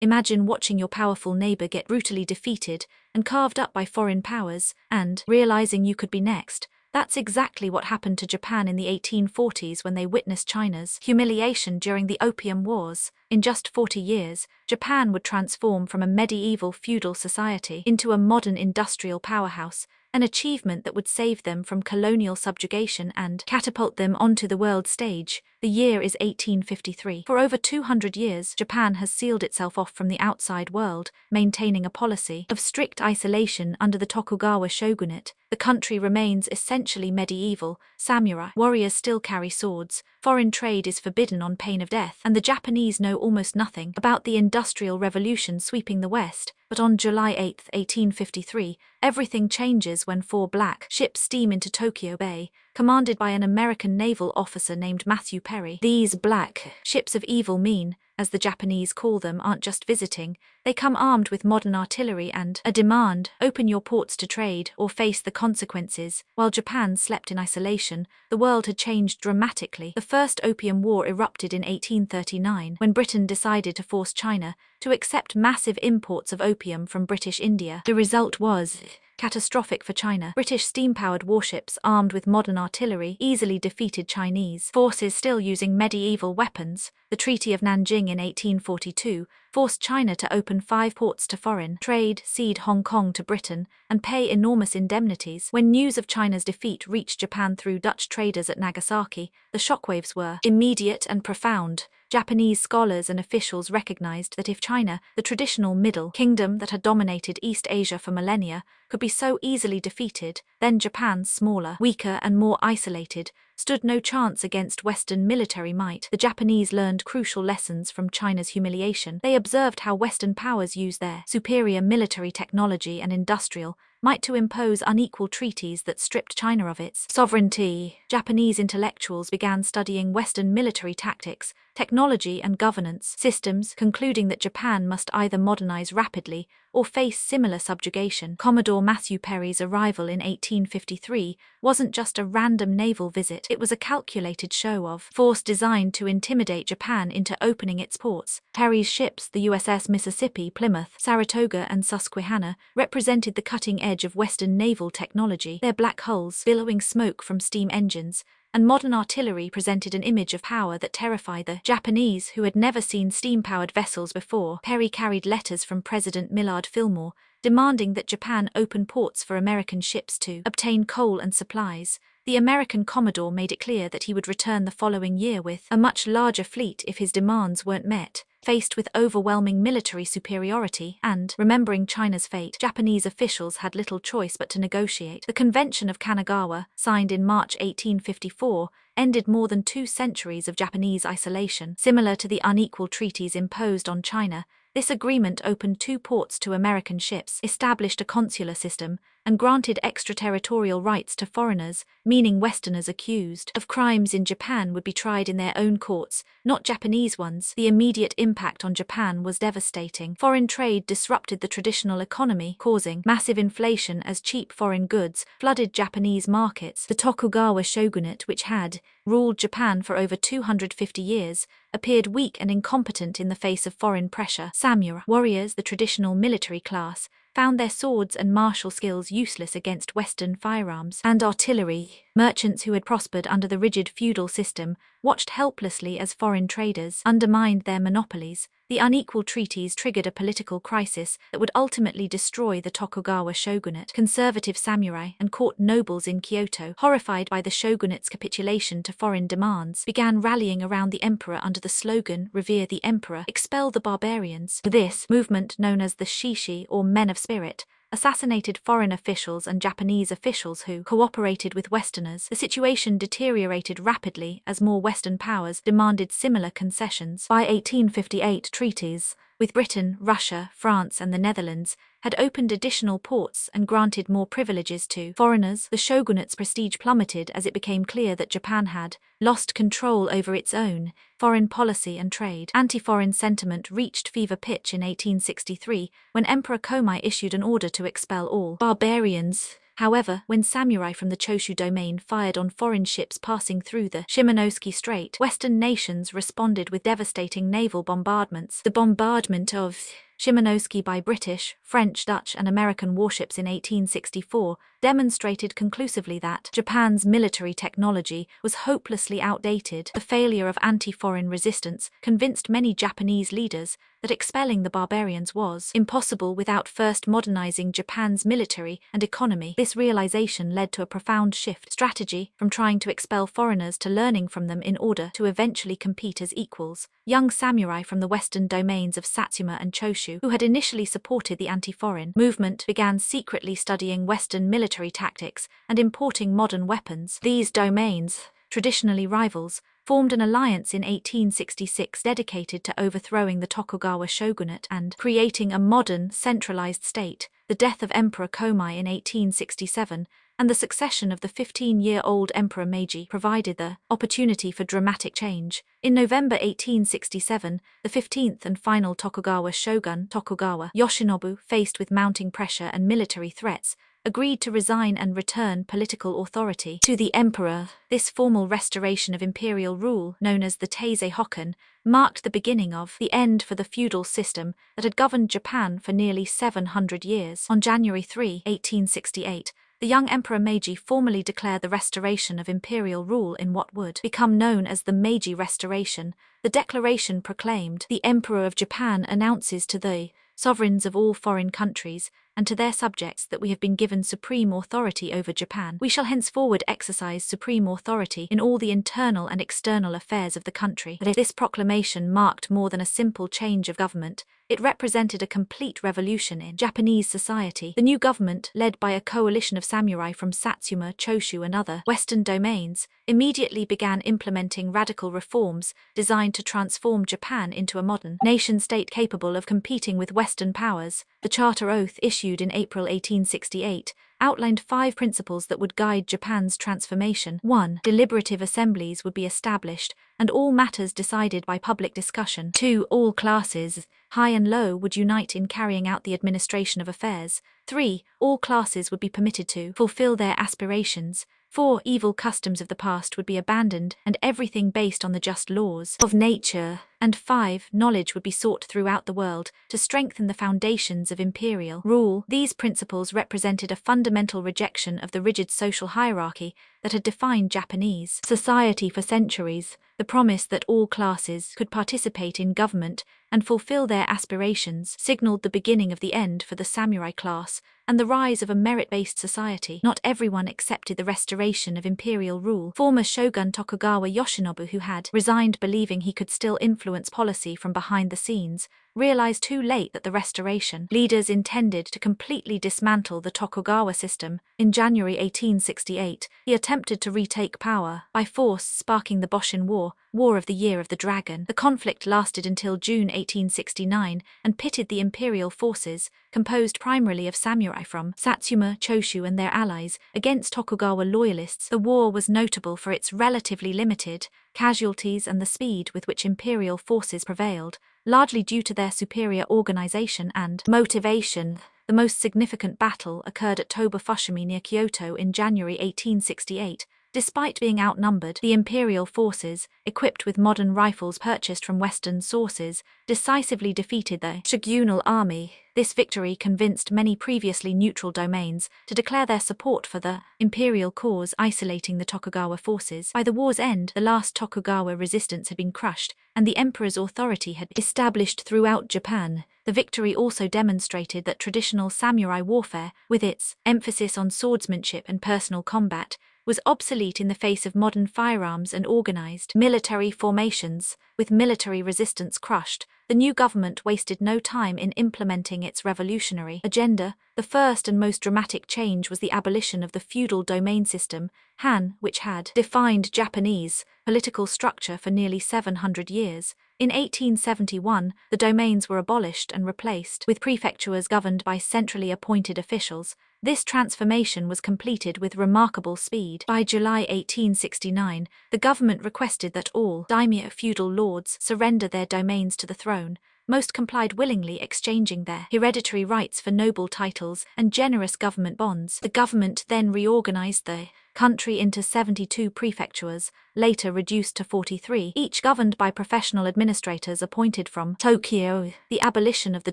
Imagine watching your powerful neighbor get brutally defeated and carved up by foreign powers, and realizing you could be next. That's exactly what happened to Japan in the 1840s when they witnessed China's humiliation during the Opium Wars. In just 40 years, Japan would transform from a medieval feudal society into a modern industrial powerhouse, an achievement that would save them from colonial subjugation and catapult them onto the world stage. The year is 1853. For over 200 years, Japan has sealed itself off from the outside world, maintaining a policy of strict isolation under the Tokugawa shogunate. The country remains essentially medieval. Samurai warriors still carry swords, foreign trade is forbidden on pain of death, and the Japanese know almost nothing about the Industrial Revolution sweeping the West. But on July 8, 1853, everything changes when 4 black ships steam into Tokyo Bay, commanded by an American naval officer named Matthew Perry. These black ships of evil mean, as the Japanese call them, aren't just visiting, they come armed with modern artillery and a demand: open your ports to trade or face the consequences. While Japan slept in isolation, the world had changed dramatically. The First Opium War erupted in 1839 when Britain decided to force China to accept massive imports of opium from British India. The result was catastrophic for China. British steam-powered warships armed with modern artillery easily defeated Chinese forces still using medieval weapons. The Treaty of Nanjing in 1842 forced China to open 5 ports to foreign trade, cede Hong Kong to Britain, and pay enormous indemnities. When news of China's defeat reached Japan through Dutch traders at Nagasaki, the shockwaves were immediate and profound. Japanese scholars and officials recognized that if China, the traditional Middle Kingdom that had dominated East Asia for millennia, could be so easily defeated, then Japan, smaller, weaker, and more isolated, stood no chance against Western military might. The Japanese learned crucial lessons from China's humiliation. They observed how Western powers use their superior military technology and industrial might to impose unequal treaties that stripped China of its sovereignty. Japanese intellectuals began studying Western military tactics, technology, and governance systems, concluding that Japan must either modernize rapidly or face similar subjugation. Commodore Matthew Perry's arrival in 1853 wasn't just a random naval visit, it was a calculated show of force designed to intimidate Japan into opening its ports. Perry's ships, the USS Mississippi, Plymouth, Saratoga, and Susquehanna, represented the cutting edge of Western naval technology. Their black hulls, billowing smoke from steam engines, and modern artillery presented an image of power that terrified the Japanese, who had never seen steam-powered vessels before. Perry carried letters from President Millard Fillmore, demanding that Japan open ports for American ships to obtain coal and supplies. The American Commodore made it clear that he would return the following year with a much larger fleet if his demands weren't met. Faced with overwhelming military superiority and remembering China's fate, Japanese officials had little choice but to negotiate. The Convention of Kanagawa, signed in March 1854, ended more than 2 centuries of Japanese isolation. Similar to the unequal treaties imposed on China, this agreement opened 2 ports to American ships, established a consular system, and granted extraterritorial rights to foreigners, meaning Westerners accused of crimes in Japan would be tried in their own courts, not Japanese ones. The immediate impact on Japan was devastating. Foreign trade disrupted the traditional economy, causing massive inflation as cheap foreign goods flooded Japanese markets. The Tokugawa shogunate, which had ruled Japan for over 250 years, appeared weak and incompetent in the face of foreign pressure. Samurai warriors, the traditional military class, found their swords and martial skills useless against Western firearms and artillery. Merchants who had prospered under the rigid feudal system watched helplessly as foreign traders undermined their monopolies. The unequal treaties triggered a political crisis that would ultimately destroy the Tokugawa shogunate. Conservative samurai and court nobles in Kyoto, horrified by the shogunate's capitulation to foreign demands, began rallying around the emperor under the slogan, "Revere the Emperor, expel the barbarians." This movement, known as the Shishi or Men of Spirit, assassinated foreign officials and Japanese officials who cooperated with Westerners. The situation deteriorated rapidly as more Western powers demanded similar concessions. By 1858, treaties with Britain, Russia, France, and the Netherlands had opened additional ports and granted more privileges to foreigners. The shogunate's prestige plummeted as it became clear that Japan had lost control over its own foreign policy and trade. Anti-foreign sentiment reached fever pitch in 1863 when Emperor Komei issued an order to expel all barbarians. However, when samurai from the Choshu domain fired on foreign ships passing through the Shimonoseki Strait, Western nations responded with devastating naval bombardments. The bombardment of Shimonoseki by British, French, Dutch, and American warships in 1864 demonstrated conclusively that Japan's military technology was hopelessly outdated. The failure of anti-foreign resistance convinced many Japanese leaders that expelling the barbarians was impossible without first modernizing Japan's military and economy. This realization led to a profound shift strategy from trying to expel foreigners to learning from them in order to eventually compete as equals. Young samurai from the western domains of Satsuma and Choshu, who had initially supported the anti-foreign movement, began secretly studying Western military tactics and importing modern weapons. These domains, traditionally rivals, formed an alliance in 1866 dedicated to overthrowing the Tokugawa shogunate and creating a modern, centralized state. The death of Emperor Komai in 1867 and the succession of the 15-year-old Emperor Meiji provided the opportunity for dramatic change. In November 1867, the 15th and final Tokugawa shogun, Tokugawa Yoshinobu, faced with mounting pressure and military threats, agreed to resign and return political authority to the emperor. This formal restoration of imperial rule, known as the Taizei Hokken, marked the beginning of the end for the feudal system that had governed Japan for nearly 700 years. On January 3, 1868, the young Emperor Meiji formally declared the restoration of imperial rule in what would become known as the Meiji Restoration. The declaration proclaimed, "The Emperor of Japan announces to the sovereigns of all foreign countries and to their subjects that we have been given supreme authority over Japan. We shall henceforward exercise supreme authority in all the internal and external affairs of the country." But this proclamation marked more than a simple change of government. It represented a complete revolution in Japanese society. The new government, led by a coalition of samurai from Satsuma, Choshu, and other Western domains, immediately began implementing radical reforms designed to transform Japan into a modern nation-state capable of competing with Western powers. The Charter Oath, issued in April 1868, outlined 5 principles that would guide Japan's transformation. 1. Deliberative assemblies would be established, and all matters decided by public discussion. 2. All classes, high and low, would unite in carrying out the administration of affairs. 3. All classes would be permitted to fulfill their aspirations. 4. Evil customs of the past would be abandoned, and everything based on the just laws of nature. And 5. Knowledge would be sought throughout the world to strengthen the foundations of imperial rule. These principles represented a fundamental rejection of the rigid social hierarchy that had defined Japanese society for centuries. The promise that all classes could participate in government and fulfill their aspirations signaled the beginning of the end for the samurai class and the rise of a merit-based society. Not everyone accepted the restoration of imperial rule. Former shogun Tokugawa Yoshinobu, who had resigned believing he could still influence policy from behind the scenes, realized too late that the restoration leaders intended to completely dismantle the Tokugawa system. In January 1868, he attempted to retake power by force, sparking the Boshin War, War of the Year of the Dragon. The conflict lasted until June 1869 and pitted the imperial forces, composed primarily of samurai from Satsuma, Choshu, and their allies, against Tokugawa loyalists. The war was notable for its relatively limited casualties and the speed with which imperial forces prevailed, largely due to their superior organization and motivation. The most significant battle occurred at Toba Fushimi near Kyoto in January 1868. Despite being outnumbered, the imperial forces, equipped with modern rifles purchased from Western sources, decisively defeated the shogunal army. This victory convinced many previously neutral domains to declare their support for the imperial cause, isolating the Tokugawa forces. By the war's end, the last Tokugawa resistance had been crushed, and the emperor's authority had been established throughout Japan. The victory also demonstrated that traditional samurai warfare, with its emphasis on swordsmanship and personal combat, was obsolete in the face of modern firearms and organized military formations. With military resistance crushed, the new government wasted no time in implementing its revolutionary agenda. The first and most dramatic change was the abolition of the feudal domain system, Han, which had defined Japanese political structure for nearly 700 years. In 1871, the domains were abolished and replaced with prefectures governed by centrally appointed officials. This transformation was completed with remarkable speed. By July 1869, the government requested that all daimyo feudal lords surrender their domains to the throne, Most complied willingly, exchanging their hereditary rights for noble titles and generous government bonds. The government then reorganized the country into 72 prefectures, later reduced to 43, each governed by professional administrators appointed from Tokyo. The abolition of the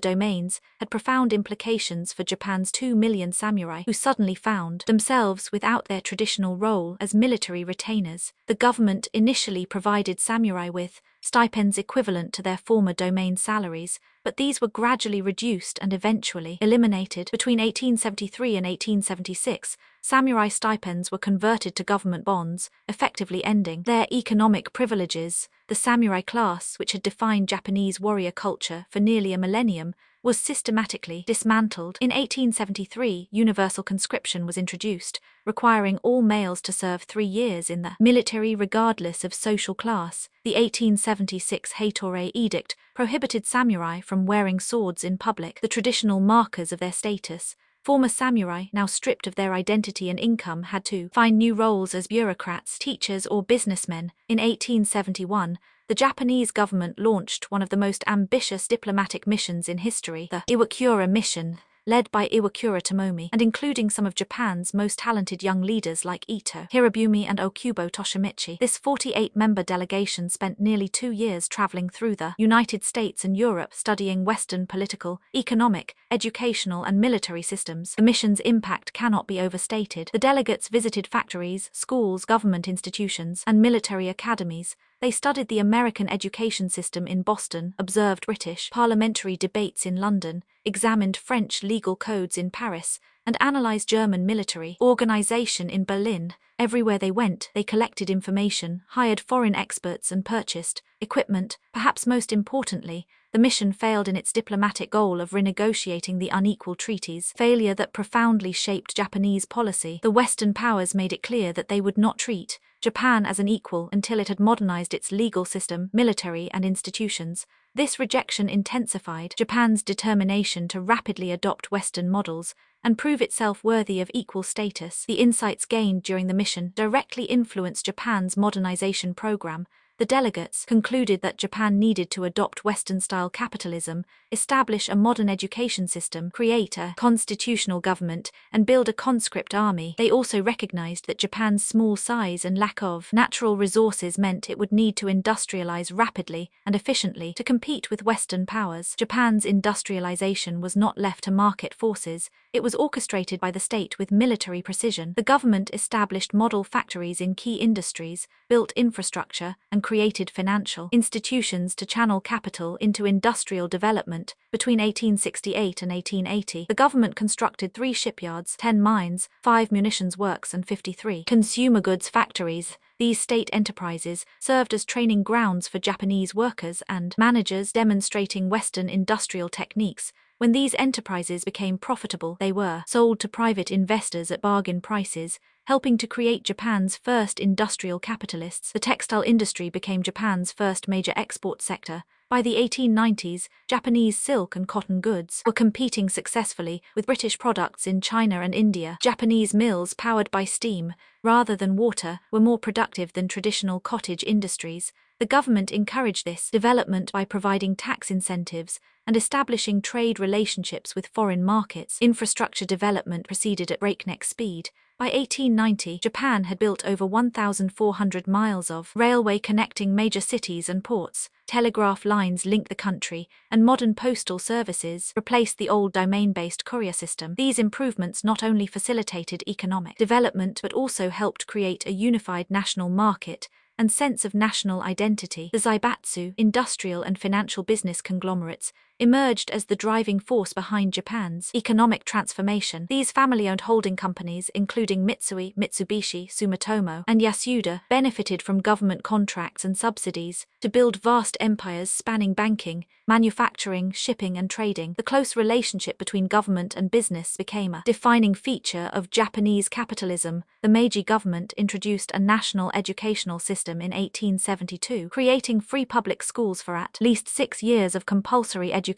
domains had profound implications for Japan's 2 million samurai, who suddenly found themselves without their traditional role as military retainers. The government initially provided samurai with stipends equivalent to their former domain salaries, but these were gradually reduced and eventually eliminated. Between 1873 and 1876, samurai stipends were converted to government bonds, effectively ending their economic privileges. The samurai class, which had defined Japanese warrior culture for nearly a millennium, was systematically dismantled. In 1873, universal conscription was introduced, requiring all males to serve 3 years in the military regardless of social class. The 1876 Heitorei Edict prohibited samurai from wearing swords in public, the traditional markers of their status. Former samurai, now stripped of their identity and income, had to find new roles as bureaucrats, teachers, or businessmen. In 1871, the Japanese government launched one of the most ambitious diplomatic missions in history, the Iwakura Mission, led by Iwakura Tomomi, and including some of Japan's most talented young leaders like Ito, Hirobumi, and Okubo Toshimichi. This 48-member delegation spent nearly 2 years traveling through the United States and Europe, studying Western political, economic, educational, and military systems. The mission's impact cannot be overstated. The delegates visited factories, schools, government institutions, and military academies. They studied the American education system in Boston, observed British parliamentary debates in London, examined French legal codes in Paris, and analyzed German military organization in Berlin. Everywhere they went, they collected information, hired foreign experts, and purchased equipment. Perhaps most importantly, the mission failed in its diplomatic goal of renegotiating the unequal treaties, failure that profoundly shaped Japanese policy. The Western powers made it clear that they would not treat Japan as an equal until it had modernized its legal system, military, and institutions. This rejection intensified Japan's determination to rapidly adopt Western models and prove itself worthy of equal status. The insights gained during the mission directly influenced Japan's modernization program. The delegates concluded that Japan needed to adopt Western-style capitalism, establish a modern education system, create a constitutional government, and build a conscript army. They also recognized that Japan's small size and lack of natural resources meant it would need to industrialize rapidly and efficiently to compete with Western powers. Japan's industrialization was not left to market forces. It was orchestrated by the state with military precision. The government established model factories in key industries, built infrastructure, and created financial institutions to channel capital into industrial development. Between 1868 and 1880, the government constructed 3 shipyards, 10 mines, 5 munitions works, and 53 consumer goods factories. These state enterprises served as training grounds for Japanese workers and managers, demonstrating Western industrial techniques. When these enterprises became profitable, they were sold to private investors at bargain prices, helping to create Japan's first industrial capitalists. The textile industry became Japan's first major export sector. By the 1890s, Japanese silk and cotton goods were competing successfully with British products in China and India. Japanese mills powered by steam, rather than water, were more productive than traditional cottage industries. The government encouraged this development by providing tax incentives and establishing trade relationships with foreign markets. Infrastructure development proceeded at breakneck speed. By 1890, Japan had built over 1,400 miles of railway connecting major cities and ports. Telegraph lines linked the country, and modern postal services replaced the old domain-based courier system. These improvements not only facilitated economic development but also helped create a unified national market and sense of national identity. The zaibatsu, industrial and financial business conglomerates, emerged as the driving force behind Japan's economic transformation. These family-owned holding companies, including Mitsui, Mitsubishi, Sumitomo, and Yasuda, benefited from government contracts and subsidies to build vast empires spanning banking, manufacturing, shipping, and trading. The close relationship between government and business became a defining feature of Japanese capitalism. The Meiji government introduced a national educational system in 1872, creating free public schools for at least 6 years of compulsory education.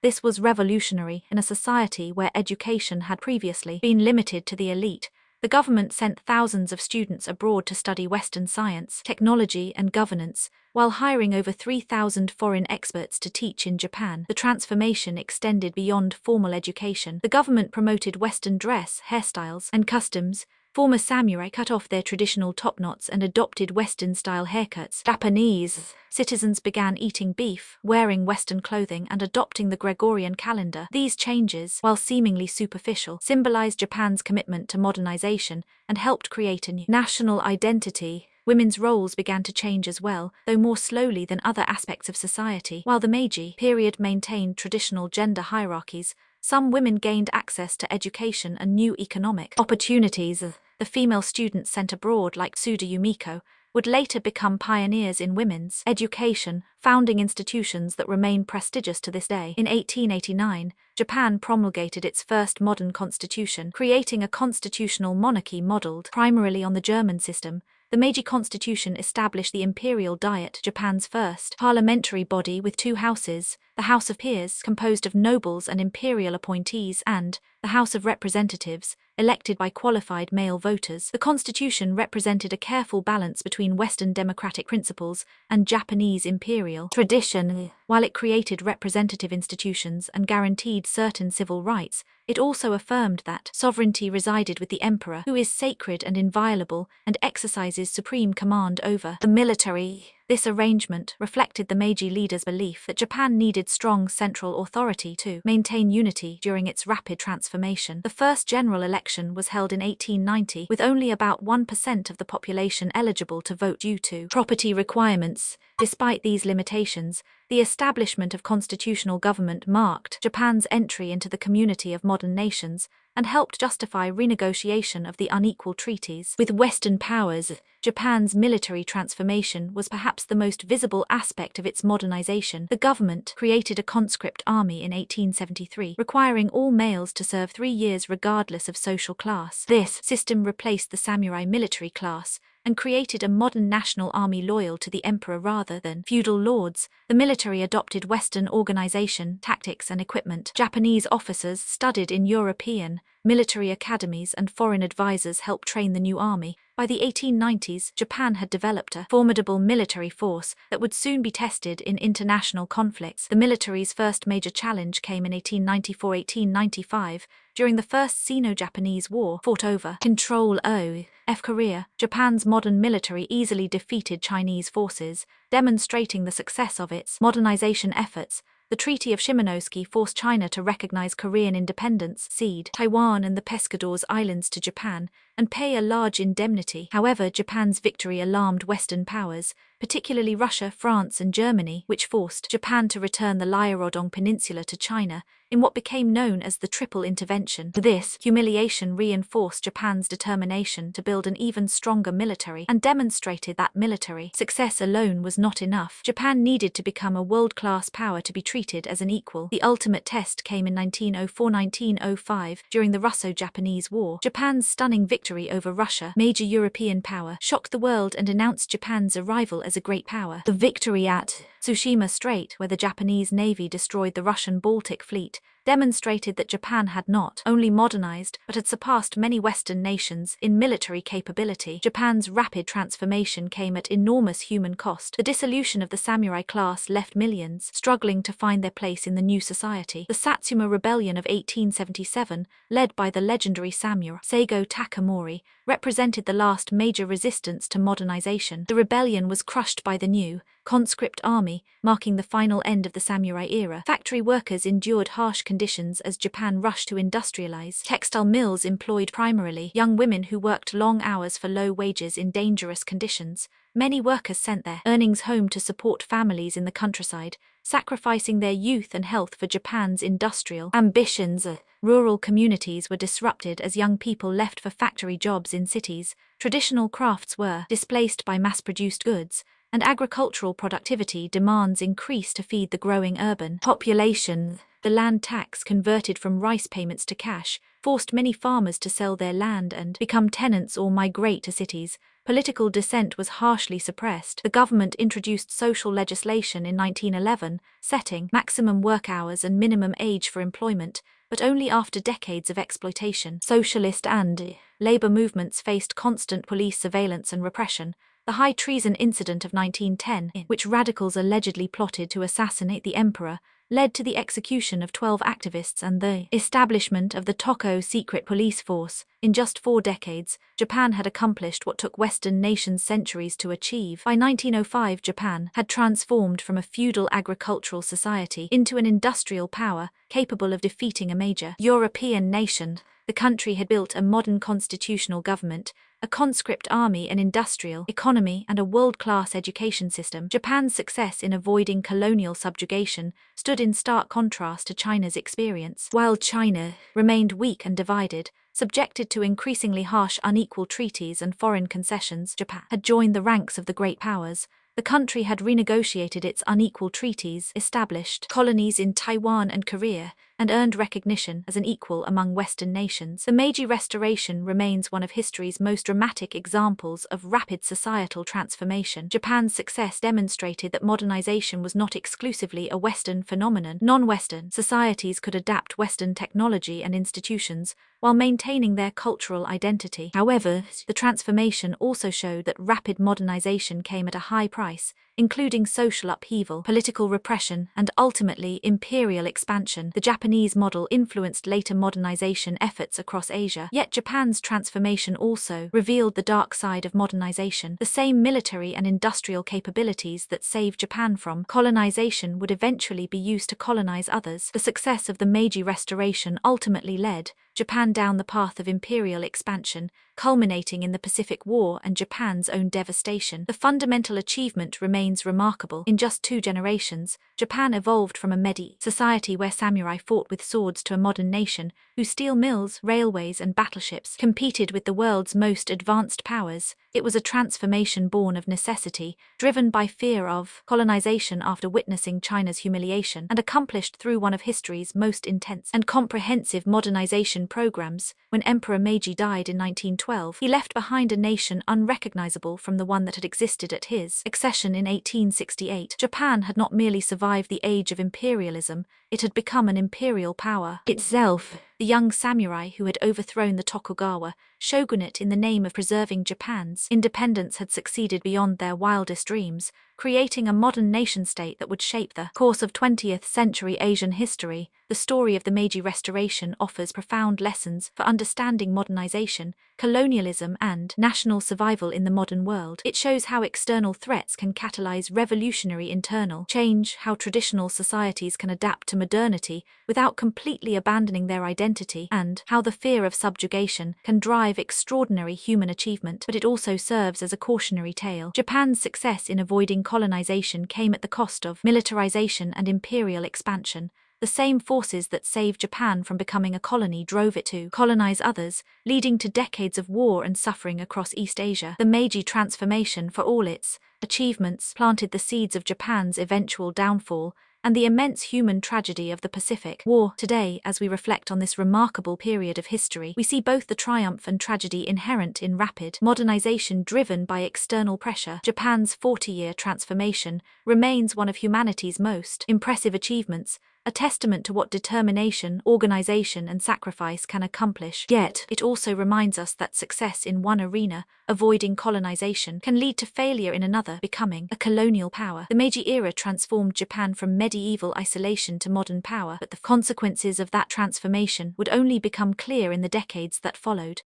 This was revolutionary in a society where education had previously been limited to the elite. The government sent thousands of students abroad to study Western science, technology, and governance, while hiring over 3,000 foreign experts to teach in Japan. The transformation extended beyond formal education. The government promoted Western dress, hairstyles, and customs. Former samurai cut off their traditional top knots and adopted Western-style haircuts. Japanese citizens began eating beef, wearing Western clothing, and adopting the Gregorian calendar. These changes, while seemingly superficial, symbolized Japan's commitment to modernization and helped create a new national identity. Women's roles began to change as well, though more slowly than other aspects of society. While the Meiji period maintained traditional gender hierarchies, some women gained access to education and new economic opportunities. The female students sent abroad like Tsuda Yumiko would later become pioneers in women's education, founding institutions that remain prestigious to this day. In 1889, Japan promulgated its first modern constitution, creating a constitutional monarchy modeled primarily on the German system. The Meiji Constitution established the Imperial Diet, Japan's first parliamentary body with two houses, the House of Peers, composed of nobles and imperial appointees, and the House of Representatives, elected by qualified male voters. The Constitution represented a careful balance between Western democratic principles and Japanese imperial tradition. While it created representative institutions and guaranteed certain civil rights, it also affirmed that sovereignty resided with the emperor, who is sacred and inviolable, and exercises supreme command over the military. This arrangement reflected the Meiji leaders' belief that Japan needed strong central authority to maintain unity during its rapid transformation. The first general election was held in 1890, with only about 1% of the population eligible to vote due to property requirements. Despite these limitations, the establishment of constitutional government marked Japan's entry into the community of modern nations and helped justify renegotiation of the unequal treaties with Western powers. Japan's military transformation was perhaps the most visible aspect of its modernization. The government created a conscript army in 1873, requiring all males to serve 3 years regardless of social class. This system replaced the samurai military class and created a modern national army loyal to the emperor rather than feudal lords. The military adopted Western organization, tactics, and equipment. Japanese officers studied in European military academies, and foreign advisors helped train the new army. By the 1890s, Japan had developed a formidable military force that would soon be tested in international conflicts. The military's first major challenge came in 1894-1895, during the First Sino-Japanese War, fought over Control of Korea. Japan's modern military easily defeated Chinese forces, demonstrating the success of its modernization efforts. The Treaty of Shimonoseki forced China to recognize Korean independence, cede Taiwan and the Pescadores Islands to Japan, and pay a large indemnity. However, Japan's victory alarmed Western powers, particularly Russia, France, and Germany, which forced Japan to return the Liaodong Peninsula to China in what became known as the Triple Intervention. This humiliation reinforced Japan's determination to build an even stronger military and demonstrated that military success alone was not enough. Japan needed to become a world-class power to be treated as an equal. The ultimate test came in 1904-1905 during the Russo-Japanese War. Japan's stunning victory over Russia, major European power, shocked the world and announced Japan's arrival as a great power. The victory at Tsushima Strait, where the Japanese Navy destroyed the Russian Baltic Fleet, demonstrated that Japan had not only modernized but had surpassed many Western nations in military capability. Japan's rapid transformation came at enormous human cost. The dissolution of the samurai class left millions struggling to find their place in the new society. The Satsuma Rebellion of 1877, led by the legendary samurai Seigo Takamori, represented the last major resistance to modernization. The rebellion was crushed by the new conscript army, marking the final end of the samurai era. Factory workers endured harsh conditions as Japan rushed to industrialize. Textile mills employed primarily young women who worked long hours for low wages in dangerous conditions. Many workers sent their earnings home to support families in the countryside, sacrificing their youth and health for Japan's industrial ambitions. Rural communities were disrupted as young people left for factory jobs in cities. Traditional crafts were displaced by mass-produced goods, and agricultural productivity demands increased to feed the growing urban population. The land tax, converted from rice payments to cash, forced many farmers to sell their land and become tenants or migrate to cities. Political dissent was harshly suppressed. The government introduced social legislation in 1911, setting maximum work hours and minimum age for employment, but only after decades of exploitation. Socialist and labor movements faced constant police surveillance and repression. The high treason incident of 1910, in which radicals allegedly plotted to assassinate the emperor, led to the execution of 12 activists and the establishment of the Tokyo secret police force. In just 4 decades, Japan had accomplished what took Western nations centuries to achieve. By 1905, Japan had transformed from a feudal agricultural society into an industrial power capable of defeating a major European nation. The country had built a modern constitutional government, a conscript army, an industrial economy, and a world-class education system. Japan's success in avoiding colonial subjugation stood in stark contrast to China's experience. While China remained weak and divided, subjected to increasingly harsh, unequal treaties and foreign concessions, Japan had joined the ranks of the great powers. The country had renegotiated its unequal treaties, established colonies in Taiwan and Korea, and earned recognition as an equal among Western nations. The Meiji Restoration remains one of history's most dramatic examples of rapid societal transformation. Japan's success demonstrated that modernization was not exclusively a Western phenomenon. Non-Western societies could adapt Western technology and institutions while maintaining their cultural identity. However, the transformation also showed that rapid modernization came at a high price, including social upheaval, political repression, and ultimately imperial expansion. The Japanese model influenced later modernization efforts across Asia. Yet Japan's transformation also revealed the dark side of modernization. The same military and industrial capabilities that saved Japan from colonization would eventually be used to colonize others. The success of the Meiji Restoration ultimately led Japan down the path of imperial expansion, culminating in the Pacific War and Japan's own devastation. The fundamental achievement remains remarkable. In just 2 generations, Japan evolved from a medieval society where samurai fought with swords to a modern nation whose steel mills, railways, and battleships competed with the world's most advanced powers. It was a transformation born of necessity, driven by fear of colonization after witnessing China's humiliation, and accomplished through one of history's most intense and comprehensive modernization programs. When Emperor Meiji died in 1912, he left behind a nation unrecognizable from the one that had existed at his accession in 1868. Japan had not merely survived the age of imperialism, it had become an imperial power itself. The young samurai who had overthrown the Tokugawa shogunate in the name of preserving Japan's independence had succeeded beyond their wildest dreams, creating a modern nation-state that would shape the course of 20th century Asian history. The story of the Meiji Restoration offers profound lessons for understanding modernization, colonialism, and national survival in the modern world. It shows how external threats can catalyze revolutionary internal change, how traditional societies can adapt to modernity without completely abandoning their identity, and how the fear of subjugation can drive extraordinary human achievement. But it also serves as a cautionary tale. Japan's success in avoiding colonization came at the cost of militarization and imperial expansion. The same forces that saved Japan from becoming a colony drove it to colonize others, leading to decades of war and suffering across East Asia. The Meiji transformation, for all its achievements, planted the seeds of Japan's eventual downfall and the immense human tragedy of the Pacific War. Today, as we reflect on this remarkable period of history, we see both the triumph and tragedy inherent in rapid modernization driven by external pressure. Japan's 40-year transformation remains one of humanity's most impressive achievements, a testament to what determination, organization, and sacrifice can accomplish. Yet, it also reminds us that success in one arena, avoiding colonization, can lead to failure in another, becoming a colonial power. The Meiji era transformed Japan from medieval isolation to modern power, but the consequences of that transformation would only become clear in the decades that followed.